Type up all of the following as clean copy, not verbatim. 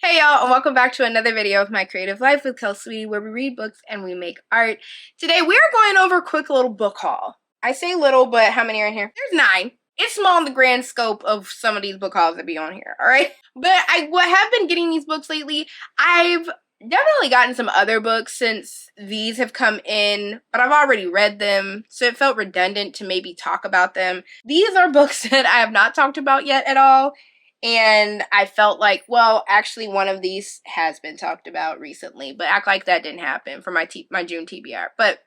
Hey y'all, and welcome back to another video of My Creative Life with Kelssweetie, where we read books and we make art. Today we are going over a quick little book haul. I say little, but how many are in here? There's 9. It's small in the grand scope of some of these book hauls that be on here, alright? But I have been getting these books lately. I've definitely gotten some other books since these have come in, but I've already read them, so it felt redundant to maybe talk about them. These are books that I have not talked about yet at all. And I felt like, well, actually one of these has been talked about recently, but act like that didn't happen for my June TBR. But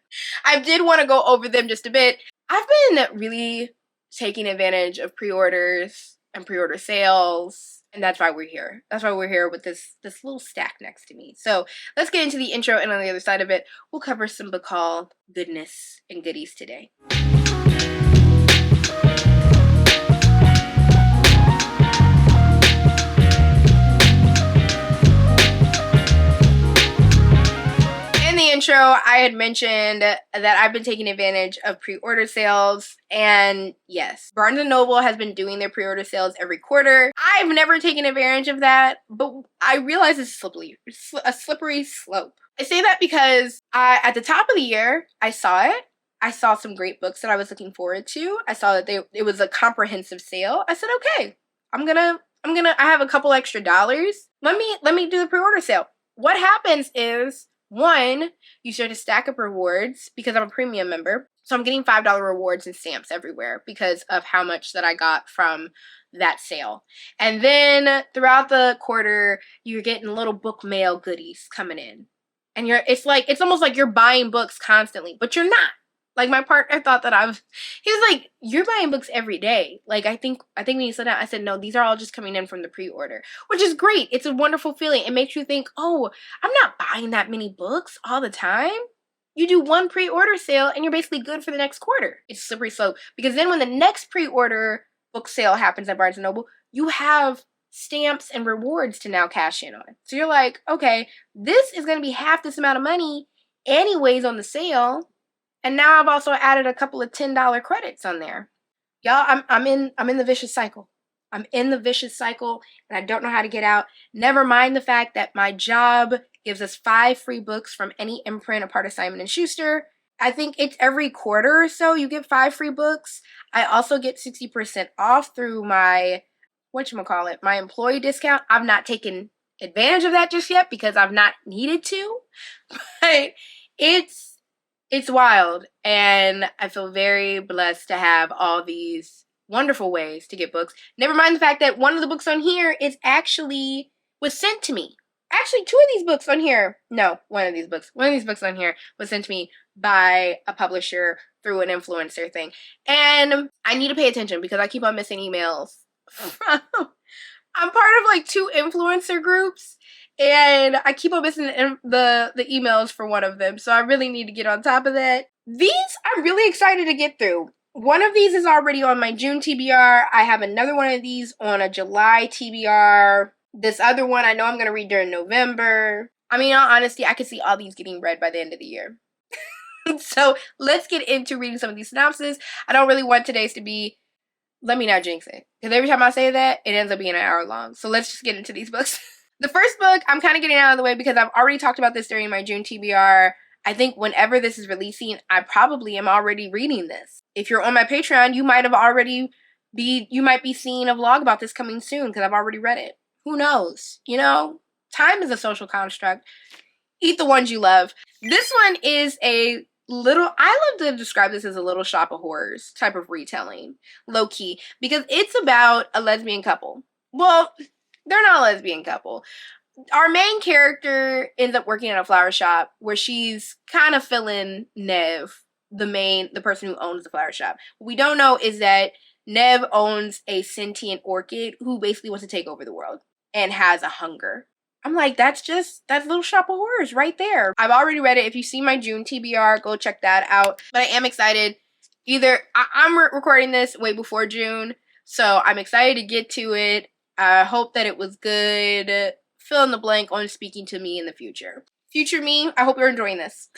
I did want to go over them just a bit. I've been really taking advantage of pre-orders and pre-order sales, and that's why we're here. That's why we're here with this little stack next to me. So let's get into the intro, and on the other side of it, we'll cover some book haul goodness and goodies today. Intro, I had mentioned that I've been taking advantage of pre-order sales, and yes, Barnes & Noble has been doing their pre-order sales every quarter. I've never taken advantage of that, but I realize it's a slippery slope. I say that because at the top of the year, I saw it. I saw some great books that I was looking forward to. I saw that it was a comprehensive sale. I said, okay, I have a couple extra dollars. Let me do the pre-order sale. What happens is, one, you start to stack up rewards because I'm a premium member. So I'm getting $5 rewards and stamps everywhere because of how much that I got from that sale. And then throughout the quarter, you're getting little book mail goodies coming in. And it's almost like you're buying books constantly, but you're not. Like, my partner thought that he was like, you're buying books every day. Like, I think when you said that, I said, no, these are all just coming in from the pre-order, which is great. It's a wonderful feeling. It makes you think, oh, I'm not buying that many books all the time. You do one pre-order sale and you're basically good for the next quarter. It's slippery slope, because then when the next pre-order book sale happens at Barnes & Noble, you have stamps and rewards to now cash in on. So you're like, okay, this is going to be half this amount of money anyways on the sale. And now I've also added a couple of $10 credits on there. Y'all, I'm in the vicious cycle. I'm in the vicious cycle, and I don't know how to get out. Never mind the fact that my job gives us 5 free books from any imprint, a part of Simon & Schuster. I think it's every quarter or so you get 5 free books. I also get 60% off through my, my employee discount. I've not taken advantage of that just yet because I've not needed to. But it's wild, and I feel very blessed to have all these wonderful ways to get books. Never mind the fact that one of the books on here was sent to me. Actually, 2 of these books on here, no, one of these books on here was sent to me by a publisher through an influencer thing. And I need to pay attention because I keep on missing emails. I'm part of like 2 influencer groups, and I keep on missing the emails for one of them, so I really need to get on top of that. These I'm really excited to get through. One of these is already on my June TBR. I have another one of these on a July TBR. This other one I know I'm going to read during November. I mean, in all honesty, I could see all these getting read by the end of the year. So let's get into reading some of these synopses. I don't really want today's to be, let me not jinx it, because every time I say that, it ends up being an hour long. So let's just get into these books. The first book, I'm kind of getting out of the way because I've already talked about this during my June TBR. I think whenever this is releasing, I probably am already reading this. If you're on my Patreon, you might be seeing a vlog about this coming soon because I've already read it. Who knows? You know, time is a social construct. Eat the ones you love. This one is I love to describe this as a Little Shop of Horrors type of retelling, low key, because it's about a lesbian couple. Well, they're not a lesbian couple. Our main character ends up working at a flower shop where she's kind of filling Nev, the person who owns the flower shop. What we don't know is that Nev owns a sentient orchid who basically wants to take over the world and has a hunger. I'm like, that's Little Shop of Horrors right there. I've already read it. If you see my June TBR, go check that out. But I am excited. I'm recording this way before June, so I'm excited to get to it. I hope that it was good. Fill in the blank on speaking to me in the future. Future me, I hope you're enjoying this.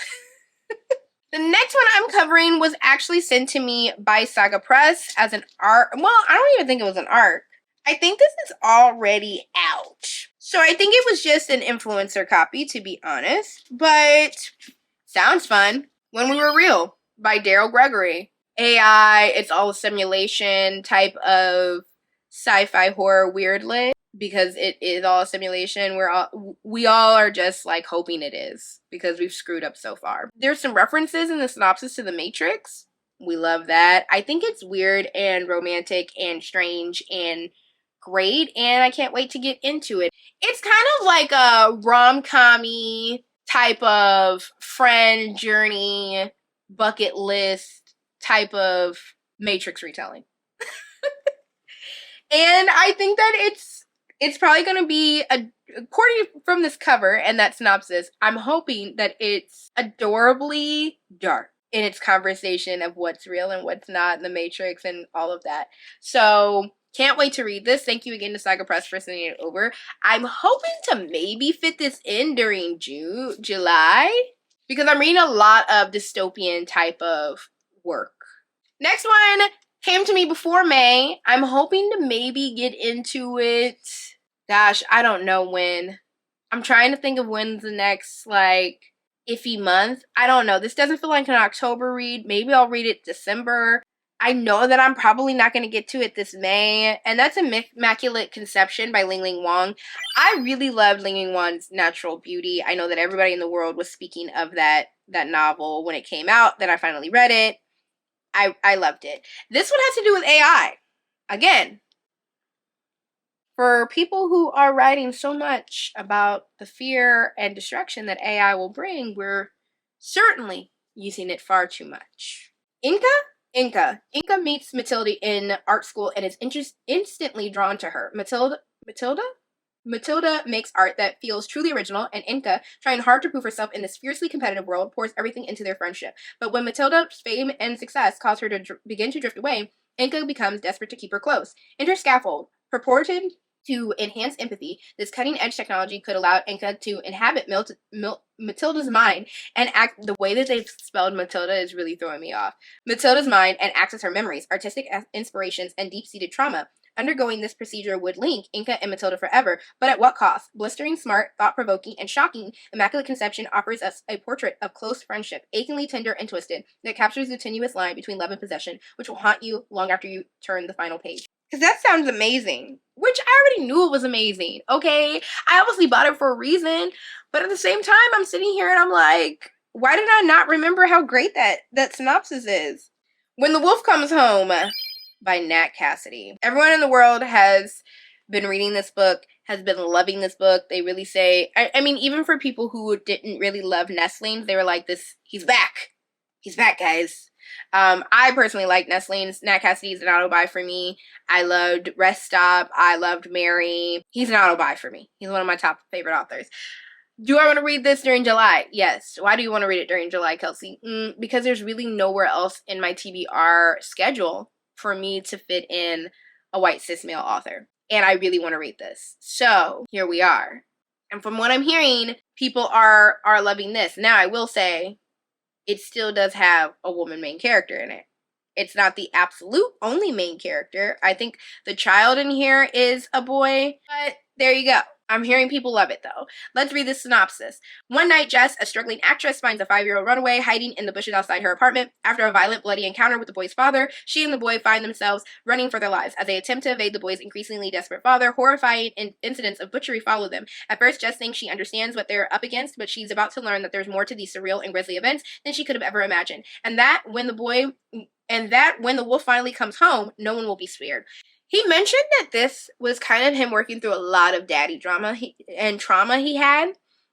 The next one I'm covering was actually sent to me by Saga Press as an ARC. Well, I don't even think it was an ARC. I think this is already out. So I think it was just an influencer copy, to be honest, but sounds fun. When We Were Real by Daryl Gregory. AI, it's all a simulation type of sci-fi horror weird lit because it is all a simulation. We all are just like hoping it is because we've screwed up so far. There's some references in the synopsis to The Matrix. We love that. I think it's weird and romantic and strange and great, and I can't wait to get into it. It's kind of like a rom-com-y type of friend journey, bucket list type of Matrix retelling. And I think that it's probably going to be, according from this cover and that synopsis, I'm hoping that it's adorably dark in its conversation of what's real and what's not in the Matrix and all of that. So can't wait to read this. Thank you again to Saga Press for sending it over. I'm hoping to maybe fit this in during July because I'm reading a lot of dystopian type of work. Next one came to me before May. I'm hoping to maybe get into it. Gosh, I don't know when. I'm trying to think of when's the next, like, iffy month. I don't know. This doesn't feel like an October read. Maybe I'll read it December. I know that I'm probably not going to get to it this May, and that's Immaculate Conception by Ling Ling Wang. I really loved Ling Ling Wang's Natural Beauty. I know that everybody in the world was speaking of that novel when it came out, then I finally read it. I loved it. This one has to do with AI. Again, for people who are writing so much about the fear and distraction that AI will bring, we're certainly using it far too much. Inka meets Matilda in art school and is instantly drawn to her. Matilda makes art that feels truly original, and Inka, trying hard to prove herself in this fiercely competitive world, pours everything into their friendship. But when Matilda's fame and success cause her to begin to drift away, Inka becomes desperate to keep her close. Enter Scaffold. Purported to enhance empathy, this cutting-edge technology could allow Inka to inhabit Matilda's mind and act. The way that they've spelled Matilda is really throwing me off. Matilda's mind and access her memories, artistic inspirations, and deep-seated trauma. Undergoing this procedure would link Inka and Matilda forever, but at what cost? Blistering, smart, thought-provoking, and shocking, Immaculate Conception offers us a portrait of close friendship, achingly tender and twisted, that captures the tenuous line between love and possession, which will haunt you long after you turn the final page. Because that sounds amazing, which I already knew it was amazing, okay? I obviously bought it for a reason, but at the same time, I'm sitting here and I'm like, why did I not remember how great that synopsis is? When the Wolf Comes Home by Nat Cassidy. Everyone in the world has been reading this book, has been loving this book. They really say, I mean, even for people who didn't really love Nestlings, they were like, he's back. He's back, guys. I personally like Nestlings. Nat Cassidy is an auto-buy for me. I loved Rest Stop. I loved Mary. He's an auto-buy for me. He's one of my top favorite authors. Do I want to read this during July? Yes. Why do you want to read it during July, Kelsey? Because there's really nowhere else in my TBR schedule for me to fit in a white cis male author. And I really want to read this. So here we are. And from what I'm hearing, people are loving this. Now, I will say, it still does have a woman main character in it. It's not the absolute only main character. I think the child in here is a boy, but there you go. I'm hearing people love it, though. Let's read the synopsis. One night, Jess, a struggling actress, finds a 5-year-old runaway hiding in the bushes outside her apartment. After a violent, bloody encounter with the boy's father, she and the boy find themselves running for their lives. As they attempt to evade the boy's increasingly desperate father, horrifying incidents of butchery follow them. At first, Jess thinks she understands what they're up against, but she's about to learn that there's more to these surreal and grisly events than she could have ever imagined. And that when the wolf finally comes home, no one will be spared. He mentioned that this was kind of him working through a lot of daddy drama and trauma he had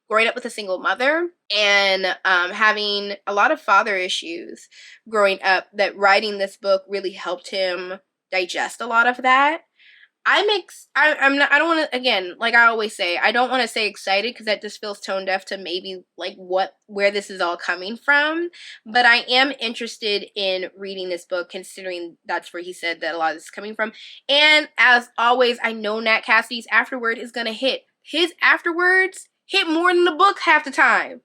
growing up with a single mother and having a lot of father issues growing up, that writing this book really helped him digest a lot of that. I don't want to, again, like I always say, I don't want to say excited because that just feels tone deaf to maybe like where this is all coming from. But I am interested in reading this book, considering that's where he said that a lot of this is coming from. And as always, I know Nat Cassidy's afterword is going to hit. His afterwards hit more than the book half the time.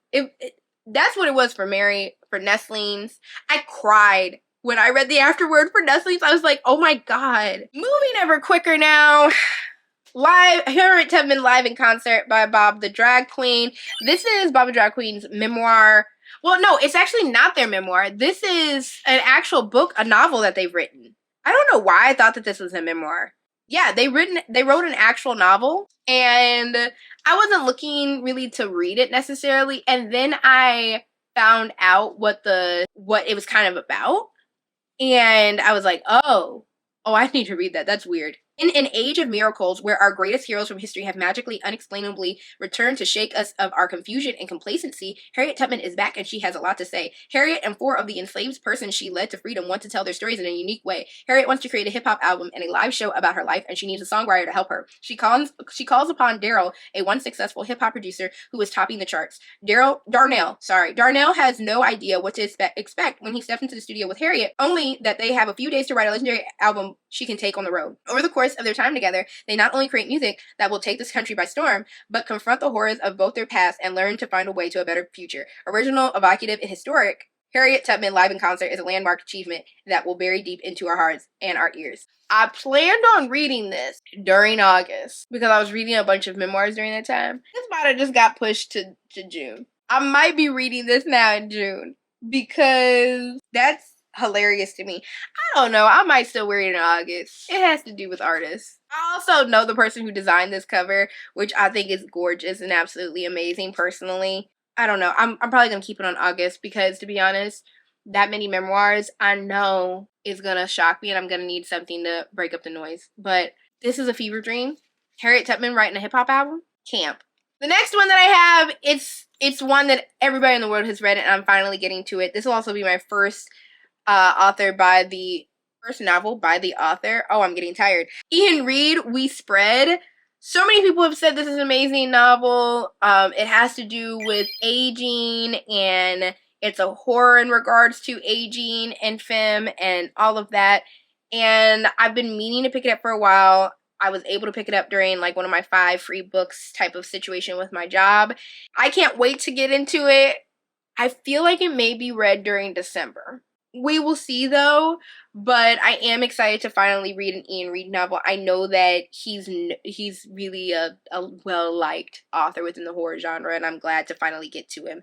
That's what it was for Mary, for Nestlings. I cried when I read the afterword for Nestlings. I was like, oh my god. Moving ever quicker now. Harriet Tubman live in concert by Bob the Drag Queen. This is Bob the Drag Queen's memoir. Well, no, it's actually not their memoir. This is an actual book, a novel that they've written. I don't know why I thought that this was a memoir. Yeah, they wrote an actual novel, and I wasn't looking really to read it necessarily, and then I found out what it was kind of about, and I was like, oh, I need to read that. That's weird. In an age of miracles, where our greatest heroes from history have magically, unexplainably returned to shake us of our confusion and complacency, Harriet Tubman is back and she has a lot to say. Harriet and 4 of the enslaved persons she led to freedom want to tell their stories in a unique way. Harriet wants to create a hip-hop album and a live show about her life, and she needs a songwriter to help her. She calls upon Darryl, a once successful hip-hop producer who is topping the charts. Darnell has no idea what to expect when he steps into the studio with Harriet, only that they have a few days to write a legendary album she can take on the road. Over the course of their time together, they not only create music that will take this country by storm, but confront the horrors of both their past and learn to find a way to a better future. Original, evocative, and historic, Harriet Tubman live in concert is a landmark achievement that will bury deep into our hearts and our ears. I planned on reading this during August because I was reading a bunch of memoirs during that time. This might have just got pushed to June. I might be reading this now in June because that's hilarious to me. I don't know. I might still wear it in August. It has to do with artists. I also know the person who designed this cover, which I think is gorgeous and absolutely amazing personally. I don't know. I'm probably going to keep it on August because, to be honest, that many memoirs I know is going to shock me and I'm going to need something to break up the noise. But this is a fever dream. Harriet Tubman writing a hip-hop album? Camp. The next one that I have, it's one that everybody in the world has read and I'm finally getting to it. This will also be my first first novel by the author. Oh, I'm getting tired. Ian Reid, We Spread. So many people have said this is an amazing novel. It has to do with aging, and it's a horror in regards to aging and femme and all of that. And I've been meaning to pick it up for a while. I was able to pick it up during like one of my 5 free books type of situation with my job. I can't wait to get into it. I feel like it may be read during December. We will see though, but I am excited to finally read an Ian Reid novel. I know that he's really a well-liked author within the horror genre, and I'm glad to finally get to him.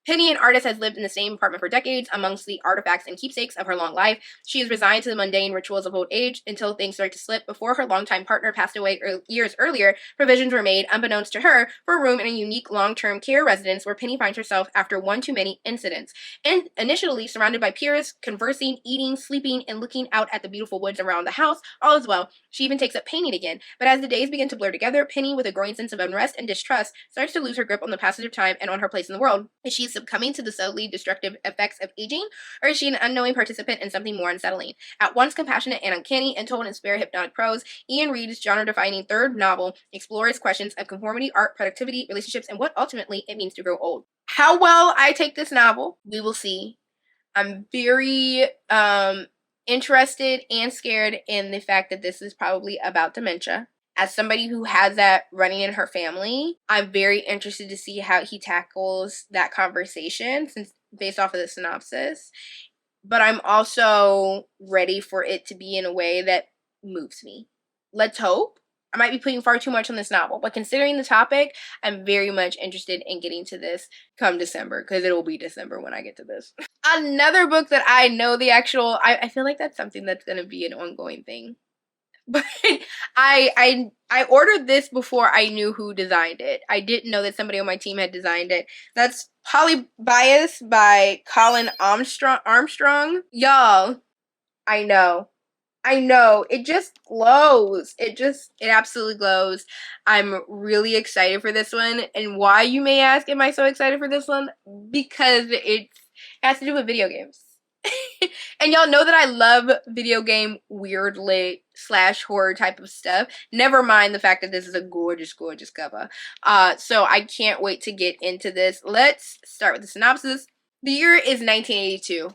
Penny, an artist, has lived in the same apartment for decades amongst the artifacts and keepsakes of her long life. She is resigned to the mundane rituals of old age until things start to slip. Before her longtime partner passed away years earlier, provisions were made, unbeknownst to her, for a room in a unique long-term care residence where Penny finds herself after one too many incidents. And initially surrounded by peers, conversing, eating, sleeping, and looking out at the beautiful woods around the house, all is well. She even takes up painting again. But as the days begin to blur together, Penny, with a growing sense of unrest and distrust, starts to lose her grip on the passage of time and on her place in the world. Is she succumbing to the subtly destructive effects of aging, or is she an unknowing participant in something more unsettling? At once compassionate and uncanny and told in spare hypnotic prose, Ian Reid's genre-defining third novel explores questions of conformity, art, productivity, relationships, and what ultimately it means to grow old. How well I take this novel, we will see. I'm very interested and scared in the fact that this is probably about dementia. As somebody who has that running in her family, I'm very interested to see how he tackles that conversation, since based off of the synopsis. But I'm also ready for it to be in a way that moves me. Let's hope. I might be putting far too much on this novel, but considering the topic, I'm very much interested in getting to this come December, because it will be December when I get to this. Another book that I know I feel like that's something that's going to be an ongoing thing. But I ordered this before I knew who designed it. I didn't know that somebody on my team had designed it. That's Polybius by Colin Armstrong. Y'all, I know. It just glows. It absolutely glows. I'm really excited for this one. And why, you may ask, am I so excited for this one? Because it has to do with video games. And y'all know that I love video game weird lit / horror type of stuff. Never mind the fact that this is a gorgeous, gorgeous cover. So I can't wait to get into this. Let's start with the synopsis. The year is 1982.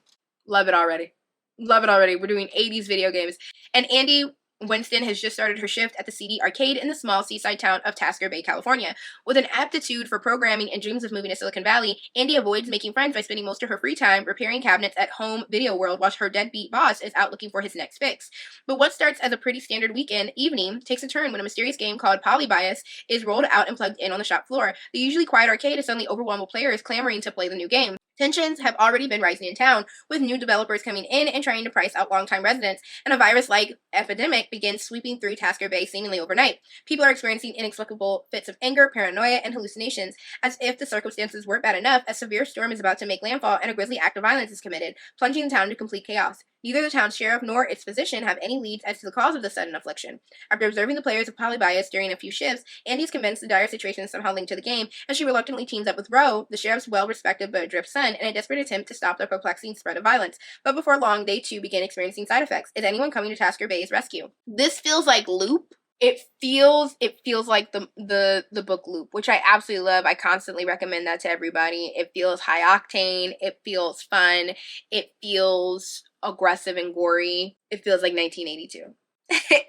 Love it already. We're doing 80s video games. And Andy Winston has just started her shift at the CD arcade in the small seaside town of Tasker Bay, California. With an aptitude for programming and dreams of moving to Silicon Valley, Andy avoids making friends by spending most of her free time repairing cabinets at Home Video World while her deadbeat boss is out looking for his next fix. But what starts as a pretty standard weekend evening takes a turn when a mysterious game called Polybius is rolled out and plugged in on the shop floor. The usually quiet arcade is suddenly overwhelmed with players clamoring to play the new game. Tensions have already been rising in town, with new developers coming in and trying to price out longtime residents, and a virus-like epidemic begins sweeping through Tasker Bay seemingly overnight. People are experiencing inexplicable fits of anger, paranoia, and hallucinations, as if the circumstances weren't bad enough. A severe storm is about to make landfall, and a grisly act of violence is committed, plunging the town into complete chaos. Neither the town's sheriff nor its physician have any leads as to the cause of the sudden affliction. After observing the players of Polybius during a few shifts, Andy is convinced the dire situation is somehow linked to the game, and she reluctantly teams up with Roe, the sheriff's well-respected but adrift son, in a desperate attempt to stop the perplexing spread of violence. But before long, they too begin experiencing side effects. Is anyone coming to Tasker Bay's rescue? This feels like Loop. It feels like the book Loop, which I absolutely love. I constantly recommend that to everybody. It feels high octane. It feels fun. It feels aggressive and gory. It feels like 1982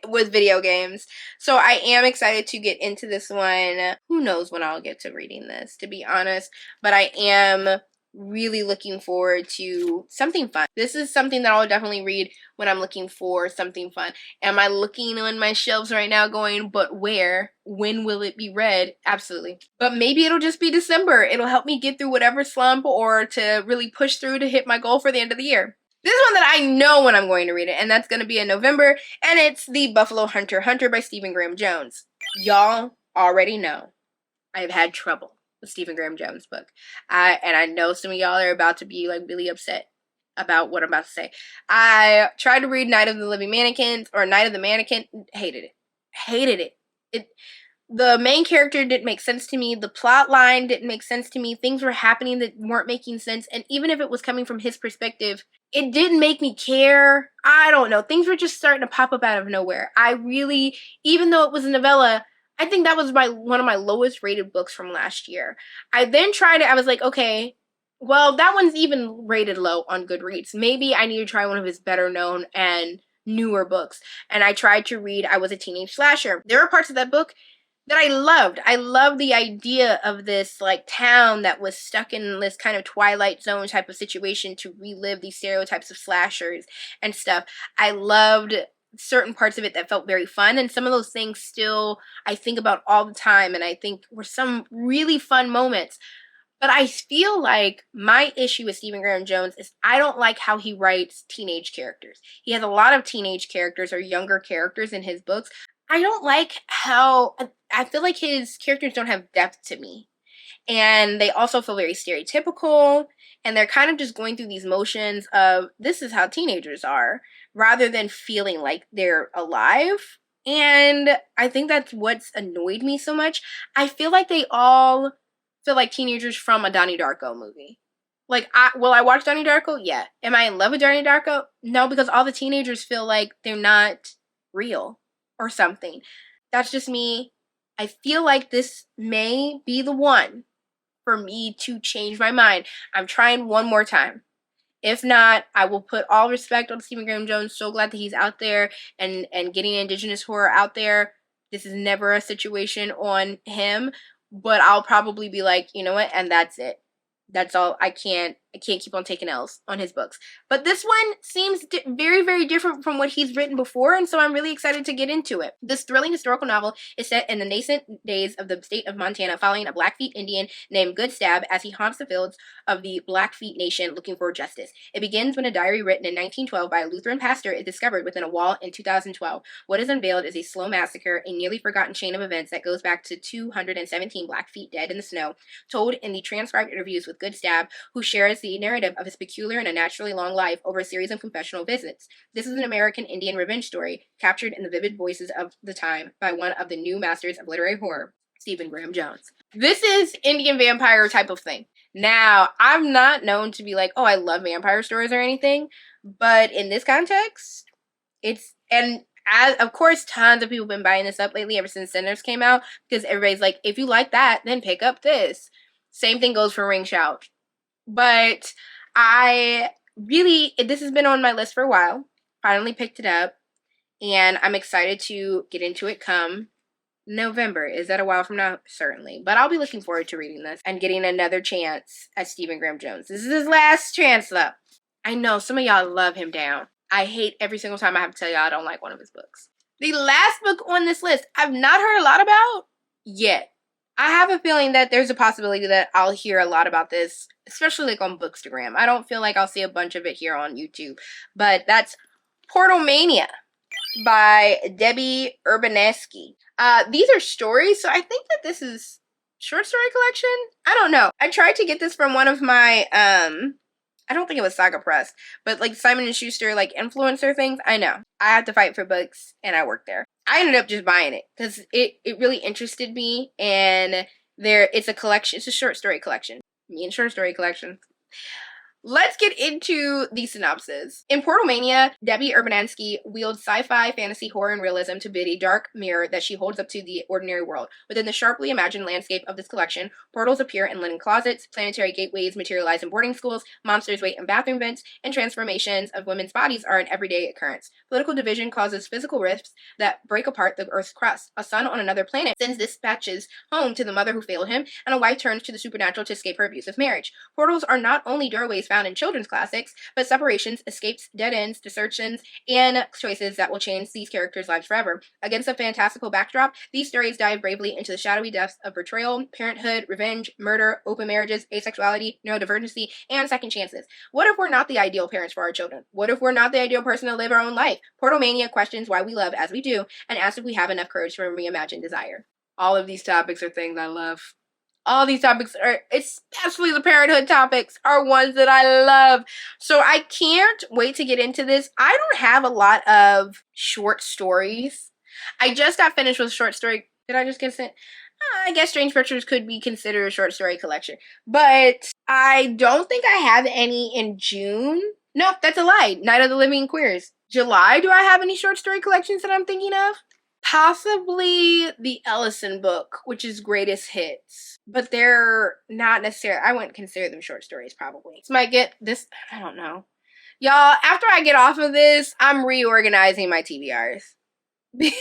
with video games. So I am excited to get into this one. Who knows when I'll get to reading this, to be honest, but I am really looking forward to something fun. This is something that I'll definitely read when I'm looking for something fun. Am I looking on my shelves right now going, but where? When will it be read? Absolutely. But maybe it'll just be December. It'll help me get through whatever slump or to really push through to hit my goal for the end of the year. This is one that I know when I'm going to read it, and that's going to be in November, and it's The Buffalo Hunter by Stephen Graham Jones. Y'all already know I've had trouble with Stephen Graham Jones' book. And I know some of y'all are about to be like really upset about what I'm about to say. I tried to read Night of the Living Mannequins, or Night of the Mannequin. Hated it. Hated it. The main character didn't make sense to me. The plot line didn't make sense to me. Things were happening that weren't making sense. And even if it was coming from his perspective, it didn't make me care. I don't know. Things were just starting to pop up out of nowhere. I really, even though it was a novella, I think that was one of my lowest rated books from last year. I then tried it. I was like, okay, well, that one's even rated low on Goodreads. Maybe I need to try one of his better known and newer books. And I tried to read I Was a Teenage Slasher. There were parts of that book that I loved. I loved the idea of this like town that was stuck in this kind of Twilight Zone type of situation to relive these stereotypes of slashers and stuff. I loved certain parts of it that felt very fun, and some of those things still I think about all the time, and I think were some really fun moments. But I feel like my issue with Stephen Graham Jones is I don't like how he writes teenage characters. He has a lot of teenage characters or younger characters in his books. I don't like how I feel like his characters don't have depth to me. And they also feel very stereotypical, and they're kind of just going through these motions of this is how teenagers are, rather than feeling like they're alive. And I think that's what's annoyed me so much. I feel like they all feel like teenagers from a Donnie Darko movie. Like, will I watch Donnie Darko? Yeah. Am I in love with Donnie Darko? No, because all the teenagers feel like they're not real or something. That's just me. I feel like this may be the one for me to change my mind. I'm trying one more time. If not, I will put all respect on Stephen Graham Jones. So glad that he's out there and getting Indigenous horror out there. This is never a situation on him, but I'll probably be like, you know what, and that's it. That's all. I can't keep on taking L's on his books. But this one seems very, very different from what he's written before, and so I'm really excited to get into it. This thrilling historical novel is set in the nascent days of the state of Montana, following a Blackfeet Indian named Good Stab as he haunts the fields of the Blackfeet Nation looking for justice. It begins when a diary written in 1912 by a Lutheran pastor is discovered within a wall in 2012. What is unveiled is a slow massacre, a nearly forgotten chain of events that goes back to 217 Blackfeet dead in the snow, told in the transcribed interviews with Good Stab, who shares the narrative of his peculiar and unnaturally long life over a series of confessional visits. This is an American Indian revenge story captured in the vivid voices of the time by one of the new masters of literary horror, Stephen Graham Jones. This is Indian vampire type of thing. Now, I'm not known to be like, oh, I love vampire stories or anything, but in this context, of course, tons of people have been buying this up lately ever since Sinners came out, because everybody's like, if you like that, then pick up this. Same thing goes for Ring Shout. But this has been on my list for a while. Finally picked it up. and I'm excited to get into it come November. Is that a while from now? Certainly. But I'll be looking forward to reading this and getting another chance at Stephen Graham Jones. This is his last chance, though. I know some of y'all love him down. I hate every single time I have to tell y'all I don't like one of his books. The last book on this list I've not heard a lot about yet. I have a feeling that there's a possibility that I'll hear a lot about this, especially like on Bookstagram. I don't feel like I'll see a bunch of it here on YouTube. But that's Portal Mania by Debbie Urbanesky. These are stories, so I think that this is short story collection? I don't know. I tried to get this from one of my, I don't think it was Saga Press, but like Simon & Schuster, like influencer things. I know. I have to fight for books, and I work there. I ended up just buying it because it really interested me, and it's a collection. It's a short story collection. Me and short story collection. Let's get into the synopsis. In Portal Mania, Debbie Urbanesky wields sci-fi, fantasy, horror, and realism to bid a dark mirror that she holds up to the ordinary world. Within the sharply imagined landscape of this collection, portals appear in linen closets, planetary gateways materialize in boarding schools, monsters wait in bathroom vents, and transformations of women's bodies are an everyday occurrence. Political division causes physical rifts that break apart the Earth's crust. A son on another planet sends dispatches home to the mother who failed him, and a wife turns to the supernatural to escape her abusive marriage. Portals are not only doorways found in children's classics, but separations, escapes, dead ends, desertions, and choices that will change these characters' lives forever. Against a fantastical backdrop, these stories dive bravely into the shadowy depths of betrayal, parenthood, revenge, murder, open marriages, asexuality, neurodivergency, and second chances. What if we're not the ideal parents for our children? What if we're not the ideal person to live our own life? Portal Mania questions why we love as we do, and asks if we have enough courage to reimagine desire. All of these topics are things I love. All these topics are, especially the parenthood topics, are ones that I love. So I can't wait to get into this. I don't have a lot of short stories. I just got finished with a short story. Did I just get sent? I guess Strange Pictures could be considered a short story collection. But I don't think I have any in June. No, that's a lie. Night of the Living Queers. July, do I have any short story collections that I'm thinking of? Possibly the Ellison book, which is Greatest Hits. But they're not necessarily, I wouldn't consider them short stories, probably. So might get this, I don't know. Y'all, after I get off of this, I'm reorganizing my TBRs. Because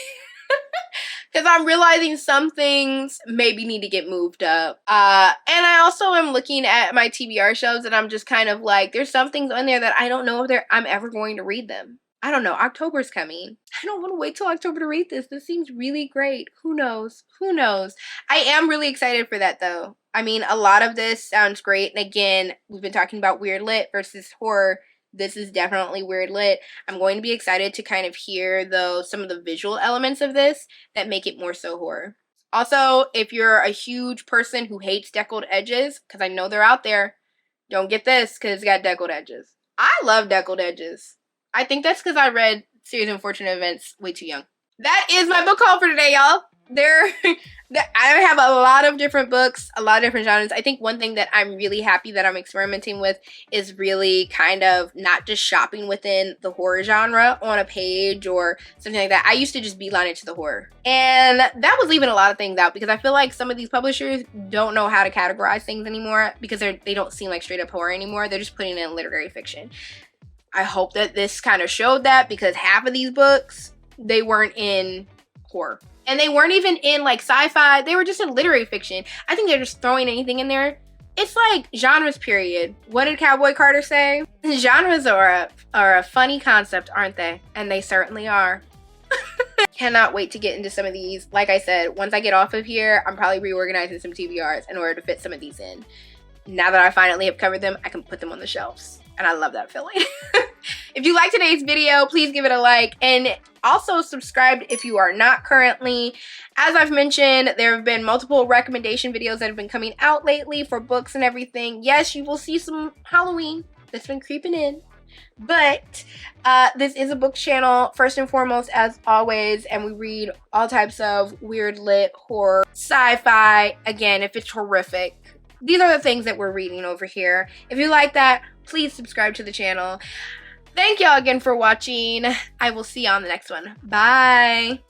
I'm realizing some things maybe need to get moved up. And I also am looking at my TBR shelves and I'm just kind of like, there's some things on there that I don't know if I'm ever going to read them. I don't know. October's coming. I don't want to wait till October to read this. This seems really great. Who knows? Who knows? I am really excited for that, though. I mean, a lot of this sounds great. And again, we've been talking about weird lit versus horror. This is definitely weird lit. I'm going to be excited to kind of hear, though, some of the visual elements of this that make it more so horror. Also, if you're a huge person who hates deckled edges, because I know they're out there, don't get this because it's got deckled edges. I love deckled edges. I think that's because I read Series of Unfortunate Events way too young. That is my book haul for today, y'all. I have a lot of different books, a lot of different genres. I think one thing that I'm really happy that I'm experimenting with is really kind of not just shopping within the horror genre on a page or something like that. I used to just beeline it to the horror. And that was leaving a lot of things out because I feel like some of these publishers don't know how to categorize things anymore because they don't seem like straight up horror anymore. They're just putting it in literary fiction. I hope that this kind of showed that because half of these books, they weren't in horror. And they weren't even in like sci-fi. They were just in literary fiction. I think they're just throwing anything in there. It's like genres, period. What did Cowboy Carter say? Genres are a funny concept, aren't they? And they certainly are. Cannot wait to get into some of these. Like I said, once I get off of here, I'm probably reorganizing some TBRs in order to fit some of these in. Now that I finally have covered them, I can put them on the shelves. And I love that feeling. If you liked today's video, please give it a like. And also subscribe if you are not currently. As I've mentioned, there have been multiple recommendation videos that have been coming out lately for books and everything. Yes, you will see some Halloween that's been creeping in. But this is a book channel, first and foremost, as always. And we read all types of weird lit, horror, sci-fi. Again, if it's horrific. These are the things that we're reading over here. If you like that, please subscribe to the channel. Thank y'all again for watching. I will see you on the next one. Bye.